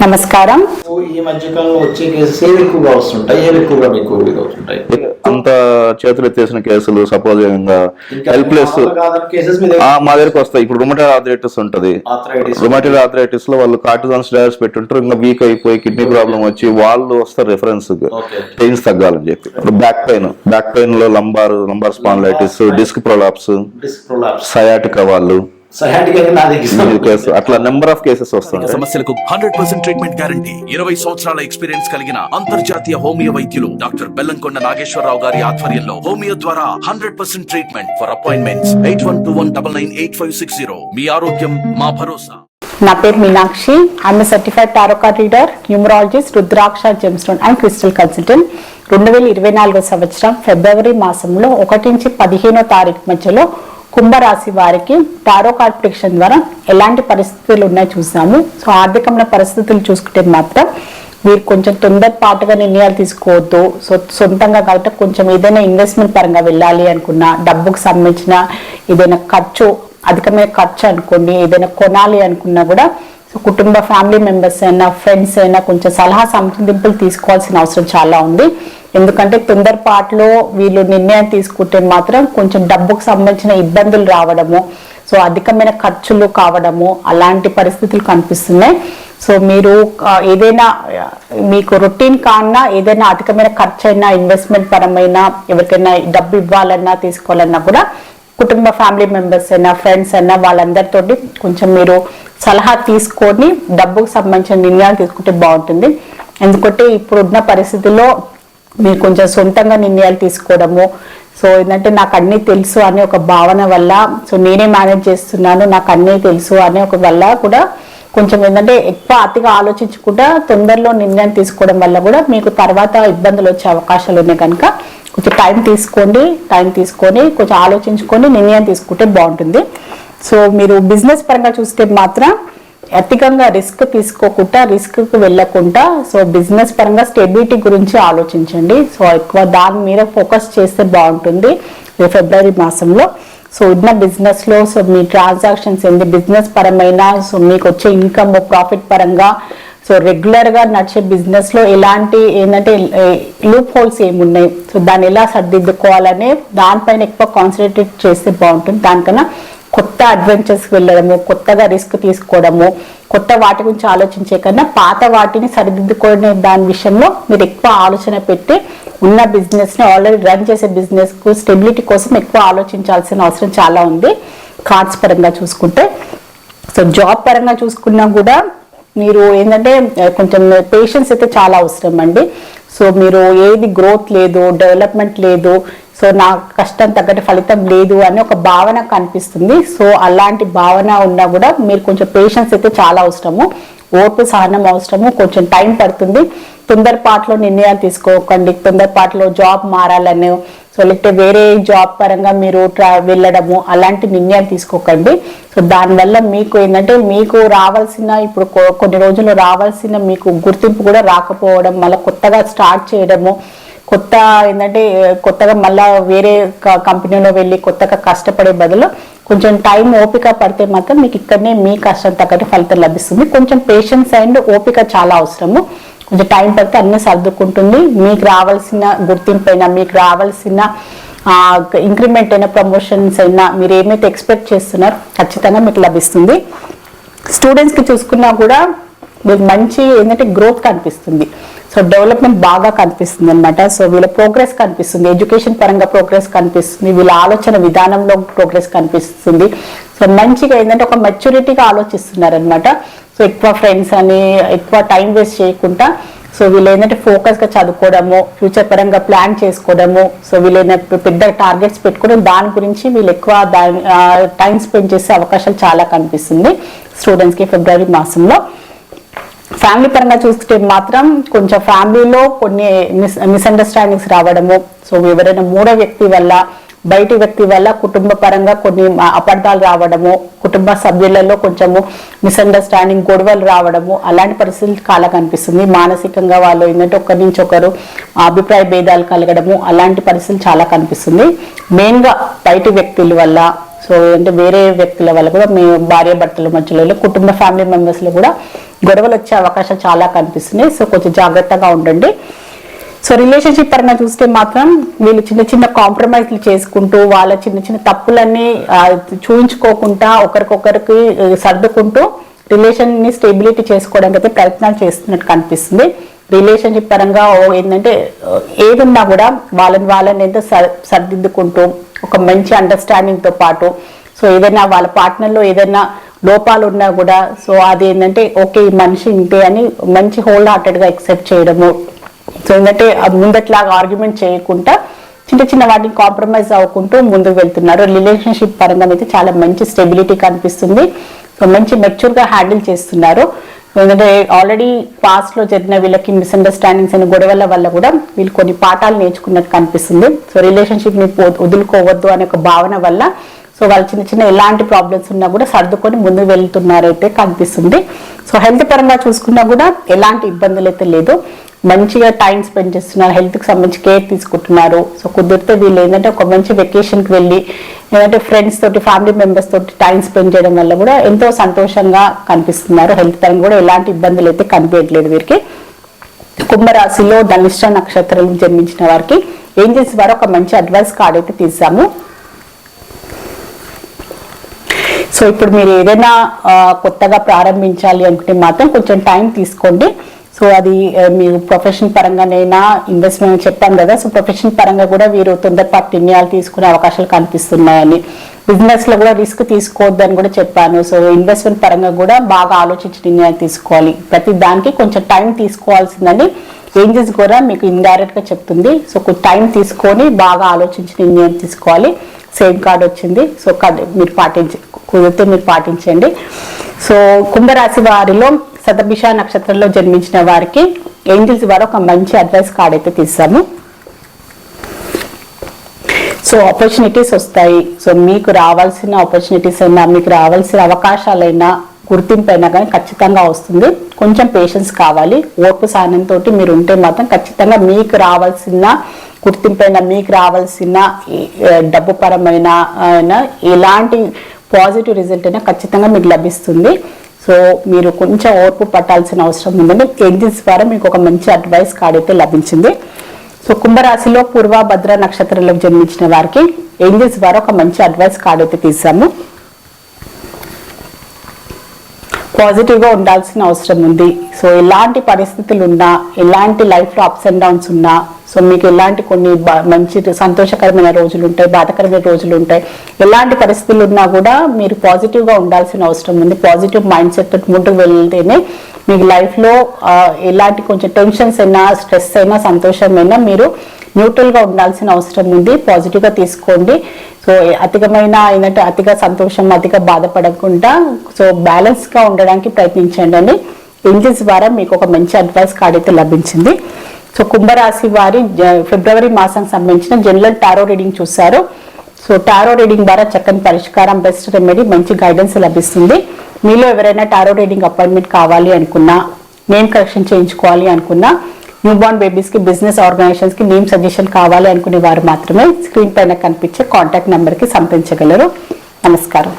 నమస్కారం. ఈ మధ్యకాలంలో వచ్చే కేసెస్ ఏవి ఎక్కువగా వస్తుంటాయి, ఏవి ఎక్కువగా మీకు అవుతుంటాయి? అంత చేతులు ఎత్తేసిన కేసులు, సపోజ్ హెల్ప్లెస్ మా దగ్గరకు వస్తాయి. ఇప్పుడు రుమటైడ్ ఆర్థరైటిస్ ఉంటది. రుమటైడ్ ఆర్థరైటిస్ లో వాళ్ళు కార్టిజాన్స్ డయాస్ పెట్టుంటారు, ఇంకా వీక్ అయిపోయి కిడ్నీ ప్రాబ్లం వచ్చి వాళ్ళు వస్తారు రిఫరెన్స్ పెయిన్స్ తగ్గాలని చెప్పి. ఇప్పుడు బ్యాక్ పెయిన్ లో lumbar spondylitis, disc prolapse, sciatica వాళ్ళు అట్లా నెంబర్ ఆఫ్ కేసెస్ వస్తాయి. సమస్యలకు 100% ట్రీట్మెంట్ గ్యారంటీ. 20 సంవత్సరాల ఎక్స్పీరియన్స్ కలిగిన అంతర్జాతీయ హోమియో వైద్యులు డాక్టర్ బెల్లంకొండ నాగేశ్వరరావు గారి ఆధ్వర్యంలో హోమియో ద్వారా 100% ట్రీట్మెంట్. For appointments 8121998560. మీ ఆరోగ్యం మా భరోసా. నా పేరు Meenakshi. I'm certified tarot card reader, numerologist, rudraksha, gemstone and crystal consultant. 2024 సంవత్సరం ఫిబ్రవరి మాసంలో 1 నుంచి 15వ తారీఖు మధ్యలో కుంభరాశి వారికి టారో కార్డ్ ప్రిడిక్షన్ ద్వారా ఎలాంటి పరిస్థితులు ఉన్నాయో చూసాము. సో ఆర్థికమైన పరిస్థితులు చూసుకుంటే మాత్రం మీరు కొంచెం తొందరపాటుగా నిర్ణయాలు తీసుకోవద్దు. సో సొంతంగా కాబట్టి కొంచెం ఏదైనా ఇన్వెస్ట్మెంట్ పరంగా వెళ్ళాలి అనుకున్నా, డబ్బుకు సంబంధించిన ఏదైనా అధికమైన ఖర్చు అనుకోండి, ఏదైనా కొనాలి అనుకున్నా కూడా సో కుటుంబ ఫ్యామిలీ మెంబర్స్ అయినా ఫ్రెండ్స్ అయినా కొంచెం సలహా సంప్రదింపులు తీసుకోవాల్సిన అవసరం చాలా ఉంది. ఎందుకంటే తొందరపాటులో వీళ్ళు నిర్ణయం తీసుకుంటే మాత్రం కొంచెం డబ్బుకు సంబంధించిన ఇబ్బందులు రావడము, సో అధికమైన ఖర్చులు కావడము అలాంటి పరిస్థితులు కనిపిస్తున్నాయి. సో మీరు ఏదైనా మీకు రొటీన్ కాన్నా ఏదైనా అధికమైన ఖర్చు అయినా, ఇన్వెస్ట్మెంట్ పరమైన ఎవరికైనా డబ్బు ఇవ్వాలన్నా తీసుకోవాలన్నా కూడా కుటుంబ ఫ్యామిలీ మెంబర్స్ అయినా ఫ్రెండ్స్ అయినా వాళ్ళందరితోటి కొంచెం మీరు సలహా తీసుకొని డబ్బుకు సంబంధించిన నిర్ణయాలు తీసుకుంటే బాగుంటుంది. ఎందుకంటే ఇప్పుడున్న పరిస్థితుల్లో మీరు కొంచెం సొంతంగా నిర్ణయాలు తీసుకోవడము, సో ఏంటంటే నాకు అన్నీ తెలుసు అనే ఒక భావన వల్ల, సో నేనే మేనేజ్ చేస్తున్నాను నాకు అన్నీ తెలుసు అనే ఒక వల్ల కూడా కొంచెం ఏంటంటే ఎక్కువ అతిగా ఆలోచించకుండా తొందరలో నిర్ణయం తీసుకోవడం వల్ల కూడా మీకు తర్వాత ఇబ్బందులు వచ్చే అవకాశాలు ఉన్నాయి. కనుక కొంచెం టైం తీసుకొని కొంచెం ఆలోచించుకొని నిర్ణయం తీసుకుంటే బాగుంటుంది. సో మీరు బిజినెస్ పరంగా చూస్తే మాత్రం అధికంగా రిస్క్ తీసుకోకుండా, రిస్క్కి వెళ్ళకుండా, సో బిజినెస్ పరంగా స్టెబిలిటీ గురించి ఆలోచించండి. సో ఎక్కువ దాని మీద ఫోకస్ చేస్తే బాగుంటుంది ఫిబ్రవరి మాసంలో. సో ఉన్న బిజినెస్లో సో మీ ట్రాన్సాక్షన్స్ ఏంటి, బిజినెస్ పరమైన సో మీకు వచ్చే ఇన్కమ్ ప్రాఫిట్ పరంగా సో రెగ్యులర్గా నడిచే బిజినెస్లో ఎలాంటి ఏంటంటే లూప్ హోల్స్ ఏమున్నాయి, సో దాన్ని ఎలా సర్దిద్దుకోవాలనే దానిపైన ఎక్కువ కాన్సన్ట్రేట్ చేస్తే బాగుంటుంది. దానికన్నా కొత్త అడ్వెంచర్స్కి వెళ్ళడము, కొత్తగా రిస్క్ తీసుకోవడము, కొత్త వాటి గురించి ఆలోచించే కన్నా పాత వాటిని సరిదిద్దుకునే దాని విషయంలో మీరు ఎక్కువ ఆలోచన పెట్టి ఉన్న బిజినెస్ని ఆల్రెడీ రన్ చేసే బిజినెస్కు స్టెబిలిటీ కోసం ఎక్కువ ఆలోచించాల్సిన అవసరం చాలా ఉంది. కార్డ్స్ పరంగా చూసుకుంటే సో జాబ్ పరంగా చూసుకున్నా కూడా మీరు ఏంటంటే కొంచెం పేషెన్స్ అయితే చాలా అవసరం అండి. సో మీరు ఏది గ్రోత్ లేదు, డెవలప్మెంట్ లేదు, సో నా కష్టం తగ్గట్టు ఫలితం లేదు అని ఒక భావన కనిపిస్తుంది. సో అలాంటి భావన ఉన్నా కూడా మీరు కొంచెం పేషెన్స్ అయితే చాలా అవసరము, ఓర్పు సహనం అవసరము, కొంచెం టైం పడుతుంది. తొందరపాటులో నిర్ణయాలు తీసుకోకండి. తొందరపాటులో జాబ్ మారాలని సో లేకపోతే వేరే జాబ్ పరంగా మీరు వెళ్ళడము అలాంటి నిర్ణయాలు తీసుకోకండి. సో దానివల్ల మీకు ఏంటంటే మీకు రావాల్సిన ఇప్పుడు కొన్ని రోజుల్లో రావాల్సిన మీకు గుర్తింపు కూడా రాకపోవడం, మళ్ళీ కొత్తగా స్టార్ట్ చేయడము, కొత్తగా మళ్ళా వేరే కంపెనీలో వెళ్ళి కొత్తగా కష్టపడే బదులు కొంచెం టైం ఓపిక పడితే మాత్రం మీకు ఇక్కడనే మీ కష్టం తగ్గట్టు ఫలితం లభిస్తుంది. కొంచెం పేషెన్స్ అండ్ ఓపిక చాలా అవసరము. కొంచెం టైం పడితే అన్నీ సర్దుకుంటుంది. మీకు రావాల్సిన గుర్తింపు అయినా, మీకు రావాల్సిన ఇంక్రిమెంట్ అయినా, ప్రమోషన్స్ అయినా మీరు ఏమైతే ఎక్స్పెక్ట్ చేస్తున్నారో ఖచ్చితంగా మీకు లభిస్తుంది. స్టూడెంట్స్కి చూసుకున్నా కూడా మీకు మంచి ఏంటంటే గ్రోత్ కనిపిస్తుంది. సో డెవలప్మెంట్ బాగా కనిపిస్తుంది అనమాట. సో వీళ్ళ ప్రోగ్రెస్ కనిపిస్తుంది, ఎడ్యుకేషన్ పరంగా ప్రోగ్రెస్ కనిపిస్తుంది, వీళ్ళ ఆలోచన విధానంలో ప్రోగ్రెస్ కనిపిస్తుంది. సో మంచిగా ఏంటంటే ఒక మెచ్యూరిటీగా ఆలోచిస్తున్నారు అనమాట. సో ఎక్కువ ఫ్రెండ్స్ అని ఎక్కువ టైం వేస్ట్ చేయకుండా సో వీళ్ళు ఏంటంటే ఫోకస్గా చదువుకోవడము, ఫ్యూచర్ పరంగా ప్లాన్ చేసుకోవడము, సో వీళ్ళు ఏంటంటే పెద్ద టార్గెట్స్ పెట్టుకోవడం, దాని గురించి వీళ్ళు ఎక్కువ టైం స్పెండ్ చేసే అవకాశాలు చాలా కనిపిస్తుంది స్టూడెంట్స్కి ఫిబ్రవరి మాసంలో. ఫ్యామిలీ పరంగా చూస్తే మాత్రం కొంచెం ఫ్యామిలీలో కొన్ని మిస్అండర్స్టాండింగ్స్ రావడము, సో ఎవరైనా మూడో వ్యక్తి వల్ల, బయటి వ్యక్తి వల్ల కుటుంబ పరంగా కొన్ని అపార్థాలు రావడము, కుటుంబ సభ్యులలో కొంచెము మిస్అండర్స్టాండింగ్ గొడవలు రావడము అలాంటి పరిస్థితులు చాలా కనిపిస్తుంది. మానసికంగా వాళ్ళు ఏంటంటే ఒకరి నుంచి ఒకరు అభిప్రాయ భేదాలు కలగడము అలాంటి పరిస్థితులు చాలా కనిపిస్తుంది. మెయిన్గా బయటి వ్యక్తుల వల్ల సో అంటే వేరే వ్యక్తుల వల్ల కూడా మీ భార్య భర్తల మధ్యలో కుటుంబ ఫ్యామిలీ మెంబర్స్లో కూడా గొడవలు వచ్చే అవకాశాలు చాలా కనిపిస్తున్నాయి. సో కొంచెం జాగ్రత్తగా ఉండండి. సో రిలేషన్షిప్ పరంగా చూస్తే మాత్రం వీళ్ళు చిన్న చిన్న కాంప్రమైజ్లు చేసుకుంటూ వాళ్ళ చిన్న చిన్న తప్పులన్నీ చూయించుకోకుండా ఒకరికొకరికి సర్దుకుంటూ రిలేషన్ ని స్టెబిలిటీ చేసుకోవడానికి అయితే ప్రయత్నాలు చేస్తున్నట్టు కనిపిస్తుంది. రిలేషన్షిప్ పరంగా ఏంటంటే ఏదున్నా కూడా వాళ్ళని ఎంతో సర్దిద్దుకుంటూ ఒక మంచి అండర్స్టాండింగ్ తో పాటు సో ఏదైనా వాళ్ళ పార్ట్నర్లో ఏదైనా లోపాలు ఉన్నా కూడా సో అది ఏంటంటే ఓకే ఈ మనిషి ఇంతే అని మంచి హోల్ హార్టెడ్ గా యాక్సెప్ట్ చేయడము. సో ఏంటంటే ముందట్లాగా ఆర్గ్యుమెంట్ చేయకుండా చిన్న చిన్న వాటిని కాంప్రమైజ్ అవ్వకుంటూ ముందుకు వెళ్తున్నారు. రిలేషన్షిప్ పరంగా అయితే చాలా మంచి స్టెబిలిటీ కనిపిస్తుంది. సో మంచి మెచ్యూర్ గా హ్యాండిల్ చేస్తున్నారు. ఎందుకంటే ఆల్రెడీ పాస్ట్ లో జరిగిన వీళ్ళకి మిస్అండర్స్టాండింగ్స్ అయిన గొడవల వల్ల కూడా వీళ్ళు కొన్ని పాఠాలు నేర్చుకున్నట్టు కనిపిస్తుంది. సో రిలేషన్షిప్ ని వదులుకోవద్దు అనే ఒక భావన వల్ల సో వాళ్ళు చిన్న చిన్న ఎలాంటి ప్రాబ్లమ్స్ ఉన్నా కూడా సర్దుకొని ముందుకు వెళ్తున్నారైతే కనిపిస్తుంది. సో హెల్త్ పరంగా చూసుకున్నా కూడా ఎలాంటి ఇబ్బందులు అయితే లేదు. మంచిగా టైం స్పెండ్ చేస్తున్నారు, హెల్త్ కి సంబంధించి కేర్ తీసుకుంటున్నారు. సో కుదిరితే వీళ్ళు ఏంటంటే ఒక మంచి వెకేషన్ కి వెళ్ళి ఏంటంటే ఫ్రెండ్స్ తోటి ఫ్యామిలీ మెంబర్స్ తోటి టైం స్పెండ్ చేయడం వల్ల కూడా ఎంతో సంతోషంగా కనిపిస్తున్నారు. హెల్త్ పరంగా కూడా ఎలాంటి ఇబ్బందులు అయితే కనిపించట్లేదు వీరికి. కుంభరాశిలో ధనిష్ట నక్షత్రం జన్మించిన వారికి ఏంజల్స్ ద్వారా ఒక మంచి అడ్వైస్ కార్డ్ అయితే తీసాము. సో ఇప్పుడు మీరు ఏదైనా కొత్తగా ప్రారంభించాలి అనుకుంటే మాత్రం కొంచెం టైం తీసుకోండి. సో అది మీరు ప్రొఫెషన్ పరంగానైనా ఇన్వెస్ట్మెంట్ చెప్పాను కదా. సో ప్రొఫెషన్ పరంగా కూడా వీరు తొందరపాటు నిర్ణయాలు తీసుకునే అవకాశాలు కనిపిస్తున్నాయని, బిజినెస్ లో కూడా రిస్క్ తీసుకోవద్దని కూడా చెప్పాను. సో ఇన్వెస్ట్మెంట్ పరంగా కూడా బాగా ఆలోచించి నిర్ణయాలు తీసుకోవాలి. ప్రతి దానికి కొంచెం టైం తీసుకోవాల్సిందని ఏంజెస్ కూడా మీకు ఇండైరెక్ట్ గా చెప్తుంది. సో టైం తీసుకొని బాగా ఆలోచించి నిర్ణయం తీసుకోవాలి. సేమ్ కార్డ్ వచ్చింది. సో మీరు కుదిరితే మీరు పాటించండి. సో కుంభరాశి వారిలో శతభిష నక్షత్రంలో జన్మించిన వారికి ఏంజల్స్ వారు ఒక మంచి అడ్వైస్ కార్డ్ అయితే తీసాము. సో ఆపర్చునిటీస్ వస్తాయి. సో మీకు రావాల్సిన ఆపర్చునిటీస్ అయినా మీకు రావాల్సిన అవకాశాలైనా గుర్తింపు అయినా కానీ ఖచ్చితంగా వస్తుంది. కొంచెం పేషెన్స్ కావాలి. ఓర్పు సహనంతో మీరు ఉంటే మాత్రం ఖచ్చితంగా మీకు రావాల్సిన గుర్తింపు అయినా మీకు రావాల్సిన డబ్బు పరమైన ఎలాంటి పాజిటివ్ రిజల్ట్ అయినా ఖచ్చితంగా మీకు లభిస్తుంది. సో మీరు కొంచెం ఓర్పు పట్టాల్సిన అవసరం ఉందండి. ఏంజల్స్ ద్వారా మీకు ఒక మంచి అడ్వైస్ కార్డ్ అయితే లభించింది. సో కుంభరాశిలో పూర్వ భద్ర నక్షత్రంలో జన్మించిన వారికి ఏంజల్స్ ద్వారా ఒక మంచి అడ్వైస్ కార్డ్ అయితే తీసాము. పాజిటివ్ గా ఉండాల్సిన అవసరం ఉంది. సో ఎలాంటి పరిస్థితులు ఉన్నా, ఎలాంటి లైఫ్ లో అప్స్ అండ్ డౌన్స్ ఉన్నా, సో మీకు ఎలాంటి కొన్ని మంచి సంతోషకరమైన రోజులు ఉంటాయి, బాధకరమైన రోజులు ఉంటాయి, ఎలాంటి పరిస్థితులు ఉన్నా కూడా మీరు పాజిటివ్ గా ఉండాల్సిన అవసరం ఉంది. పాజిటివ్ మైండ్ సెట్ తోటి ముందుకు వెళ్తేనే మీకు లైఫ్ లో ఎలాంటి కొంచెం టెన్షన్స్ అయినా, స్ట్రెస్ అయినా, సంతోషమైనా మీరు న్యూట్రల్ గా ఉండాల్సిన అవసరం ఉంది. పాజిటివ్ గా తీసుకోండి. సో అధికమైన ఏంటంటే అతిగా సంతోషం, అతిగా బాధపడకుండా సో బ్యాలెన్స్ గా ఉండడానికి ప్రయత్నించండి అని ఏంజల్స్ ద్వారా మీకు ఒక మంచి అడ్వైస్ కార్డ్ అయితే లభించింది. సో కుంభరాశి వారి ఫిబ్రవరి మాసానికి సంబంధించిన జనరల్ టారో రీడింగ్ చూశారు. సో టారో రీడింగ్ ద్వారా చక్కని పరిష్కారం, బెస్ట్ రెమెడీ, మంచి గైడెన్స్ లభిస్తుంది. మీలో ఎవరైనా టారో రీడింగ్ అపాయింట్మెంట్ కావాలి అనుకున్నా, నేమ్ కరెక్షన్ చేయించుకోవాలి అనుకున్నా, న్యూ బార్న్ బేబీస్ కి, బిజినెస్ ఆర్గనైజేషన్స్ కి నేమ్ సజెషన్ కావాలి అనుకునే వారు మాత్రమే స్క్రీన్ పైన కనిపించే కాంటాక్ట్ నెంబర్ కి సంప్రదించగలరు. నమస్కారం.